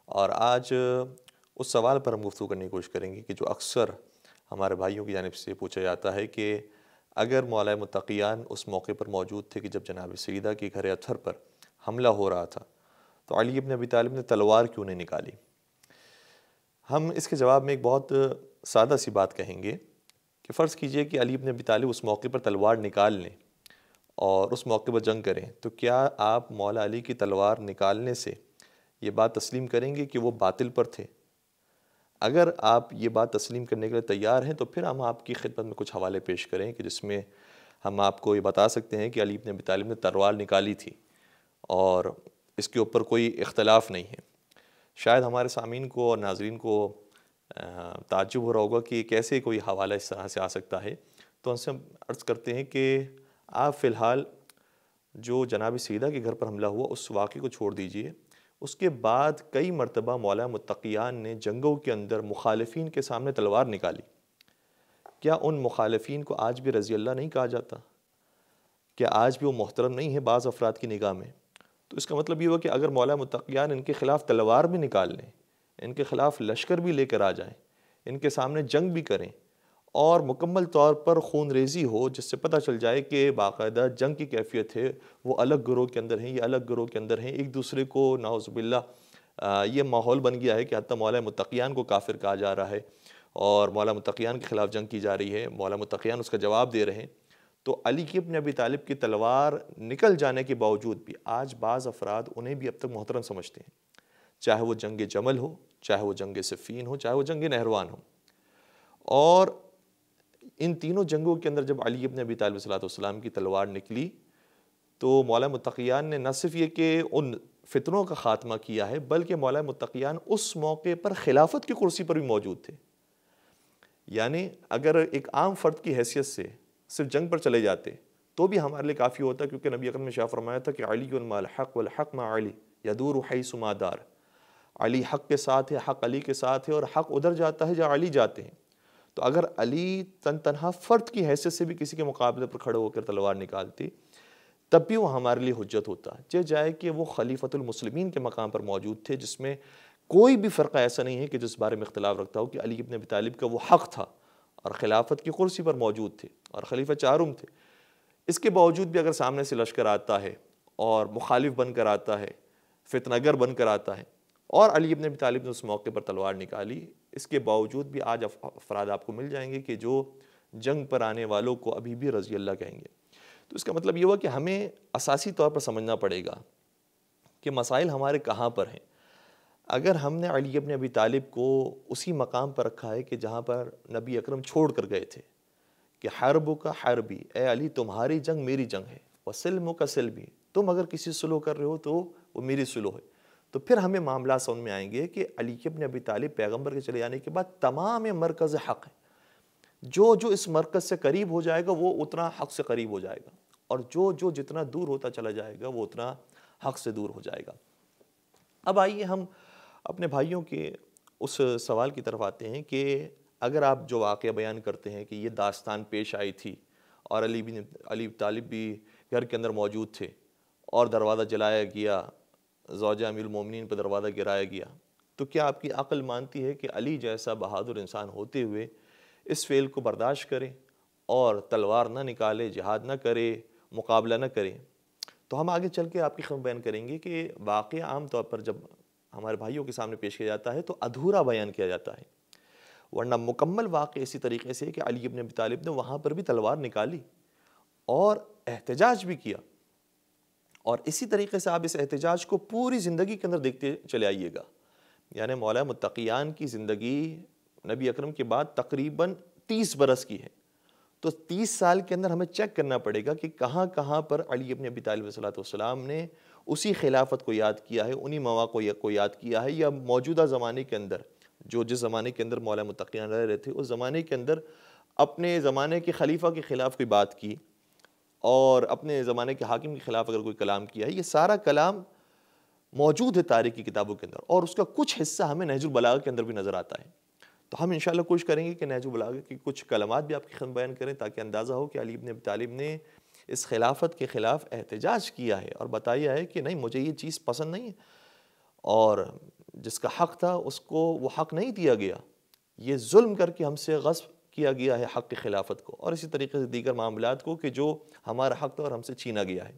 اور آج اس سوال پر ہم گفتگو کرنے کی کوشش کریں گے کہ جو اکثر ہمارے بھائیوں کی جانب سے پوچھا جاتا ہے کہ اگر مولا متقیان اس موقع پر موجود تھے کہ جب جناب سیدہ کے گھر اطہر پر حملہ ہو رہا تھا تو علی ابن ابی طالب نے تلوار کیوں نہیں نکالی؟ ہم اس کے جواب میں ایک بہت سادہ سی بات کہیں گے کہ فرض کیجئے کہ علی ابن ابی طالب اس موقع پر تلوار نکال لیں اور اس موقع پر جنگ کریں، تو کیا آپ مولا علی کی تلوار نکالنے سے یہ بات تسلیم کریں گے کہ وہ باطل پر تھے؟ اگر آپ یہ بات تسلیم کرنے کے لیے تیار ہیں تو پھر ہم آپ کی خدمت میں کچھ حوالے پیش کریں کہ جس میں ہم آپ کو یہ بتا سکتے ہیں کہ علی ابن ابی طالب نے تلوار نکالی تھی اور اس کے اوپر کوئی اختلاف نہیں ہے۔ شاید ہمارے سامعین کو اور ناظرین کو تعجب ہو رہا ہوگا کہ کیسے کوئی حوالہ اس طرح سے آ سکتا ہے، تو ان سے ہم عرض کرتے ہیں کہ آپ فی الحال جو جناب سیدہ کے گھر پر حملہ ہوا اس واقعے کو چھوڑ دیجئے۔ اس کے بعد کئی مرتبہ مولا متقیان نے جنگوں کے اندر مخالفین کے سامنے تلوار نکالی۔ کیا ان مخالفین کو آج بھی رضی اللہ نہیں کہا جاتا؟ کیا آج بھی وہ محترم نہیں ہے بعض افراد کی نگاہ میں؟ تو اس کا مطلب یہ ہوا کہ اگر مولا متقیان ان کے خلاف تلوار بھی نکال لیں، ان کے خلاف لشکر بھی لے کر آ جائیں، ان کے سامنے جنگ بھی کریں اور مکمل طور پر خون ریزی ہو جس سے پتہ چل جائے کہ باقاعدہ جنگ کی کیفیت ہے، وہ الگ گروہ کے اندر ہیں، یہ الگ گروہ کے اندر ہیں، ایک دوسرے کو نعوذ باللہ یہ ماحول بن گیا ہے کہ حتیٰ مولا متقیان کو کافر کہا جا رہا ہے اور مولا متقیان کے خلاف جنگ کی جا رہی ہے، مولا متقیان اس کا جواب دے رہے ہیں، تو علی ابن ابی طالب کی تلوار نکل جانے کے باوجود بھی آج بعض افراد انہیں بھی اب تک محترم سمجھتے ہیں، چاہے وہ جنگ جمل ہو، چاہے وہ جنگ صفین ہو، چاہے وہ جنگ نہروان ہو۔ اور ان تینوں جنگوں کے اندر جب علی ابن ابی طالب صلی اللہ علیہ وسلم کی تلوار نکلی تو مولا متقیان نے نہ صرف یہ کہ ان فتنوں کا خاتمہ کیا ہے بلکہ مولا متقیان اس موقع پر خلافت کی کرسی پر بھی موجود تھے۔ یعنی اگر ایک عام فرد کی حیثیت سے صرف جنگ پر چلے جاتے تو بھی ہمارے لیے کافی ہوتا، کیونکہ نبی اکرم نے شاہ فرمایا تھا کہ علی مع الحق والحق مع علی یدور حیث ما دار۔ علی حق کے ساتھ ہے، حق علی کے ساتھ ہے اور حق ادھر جاتا ہے جہاں علی جاتے ہیں۔ تو اگر علی تنہا فرد کی حیثیت سے بھی کسی کے مقابلے پر کھڑے ہو کر تلوار نکالتی تب بھی وہ ہمارے لیے حجت ہوتا، جائے کہ وہ خلیفۃ المسلمین کے مقام پر موجود تھے جس میں کوئی بھی فرقہ ایسا نہیں ہے کہ جس بارے میں اختلاف رکھتا ہو کہ علی ابن ابی طالب کا وہ حق تھا اور خلافت کی کرسی پر موجود تھے اور خلیفہ چارم تھے۔ اس کے باوجود بھی اگر سامنے سے لشکر آتا ہے اور مخالف بن کر آتا ہے، فتنہ گر بن کر آتا ہے اور علی ابن ابی طالب نے اس موقع پر تلوار نکالی، اس کے باوجود بھی آج افراد آپ کو مل جائیں گے کہ جو جنگ پر آنے والوں کو ابھی بھی رضی اللہ کہیں گے۔ تو اس کا مطلب یہ ہوا کہ ہمیں اساسی طور پر سمجھنا پڑے گا کہ مسائل ہمارے کہاں پر ہیں۔ اگر ہم نے علی ابن ابی طالب کو اسی مقام پر رکھا ہے کہ جہاں پر نبی اکرم چھوڑ کر گئے تھے کہ حرب کا حربی، اے علی تمہاری جنگ میری جنگ ہے، وسلم کا سلمی، تم اگر کسی سلو کر رہے ہو تو وہ میری سلو ہے، تو پھر ہمیں معاملات سمجھ میں آئیں گے کہ علی ابن ابی طالب پیغمبر کے چلے جانے کے بعد تمام مرکز حق ہے، جو اس مرکز سے قریب ہو جائے گا وہ اتنا حق سے قریب ہو جائے گا اور جو جتنا دور ہوتا چلا جائے گا وہ اتنا حق سے دور ہو جائے گا۔ اب آئیے ہم اپنے بھائیوں کے اس سوال کی طرف آتے ہیں کہ اگر آپ جو واقعہ بیان کرتے ہیں کہ یہ داستان پیش آئی تھی اور علی طالب بھی گھر کے اندر موجود تھے اور دروازہ جلایا گیا، زوجہ امیر المومنین پر دروازہ گرایا گیا، تو کیا آپ کی عقل مانتی ہے کہ علی جیسا بہادر انسان ہوتے ہوئے اس فعل کو برداشت کرے اور تلوار نہ نکالے، جہاد نہ کرے، مقابلہ نہ کرے؟ تو ہم آگے چل کے آپ کی خدمت بیان کریں گے کہ واقعہ عام طور پر جب ہمارے بھائیوں کے سامنے پیش کیا جاتا ہے تو ادھورا بیان کیا جاتا ہے، ورنہ مکمل واقعہ اسی طریقے سے کہ علی ابن ابی طالب نے وہاں پر بھی تلوار نکالی اور احتجاج بھی کیا، اور اسی طریقے سے آپ اس احتجاج کو پوری زندگی کے اندر دیکھتے چلے آئیے گا۔ یعنی مولا متقیان کی زندگی نبی اکرم کے بعد تقریباً 30 برس کی ہے، تو 30 سال کے اندر ہمیں چیک کرنا پڑے گا کہ کہاں کہاں پر علی ابن ابی طالب صلی اللہ علیہ وسلم نے اسی خلافت کو یاد کیا ہے، انہی مواقع کو یاد کیا ہے، یا موجودہ زمانے کے اندر جس زمانے کے اندر مولا متقیان رہ رہے تھے اس زمانے کے اندر اپنے زمانے کے خلیفہ کے خلاف کوئی بات کی اور اپنے زمانے کے حاکم کے خلاف اگر کوئی کلام کیا ہے، یہ سارا کلام موجود ہے تاریخ کی کتابوں کے اندر اور اس کا کچھ حصہ ہمیں نہج البلاغہ کے اندر بھی نظر آتا ہے۔ تو ہم انشاءاللہ کوشش کریں گے کہ نہج البلاغہ کی کچھ کلمات بھی آپ کی خدمت بیان کریں تاکہ اندازہ ہو کہ علی ابن ابی طالب نے اس خلافت کے خلاف احتجاج کیا ہے اور بتایا ہے کہ نہیں، مجھے یہ چیز پسند نہیں ہے اور جس کا حق تھا اس کو وہ حق نہیں دیا گیا، یہ ظلم کر کے ہم سے غصب کیا گیا ہے حق کی خلافت کو، اور اسی طریقے سے دیگر معاملات کو کہ جو ہمارا حق تھا اور ہم سے چھینا گیا ہے۔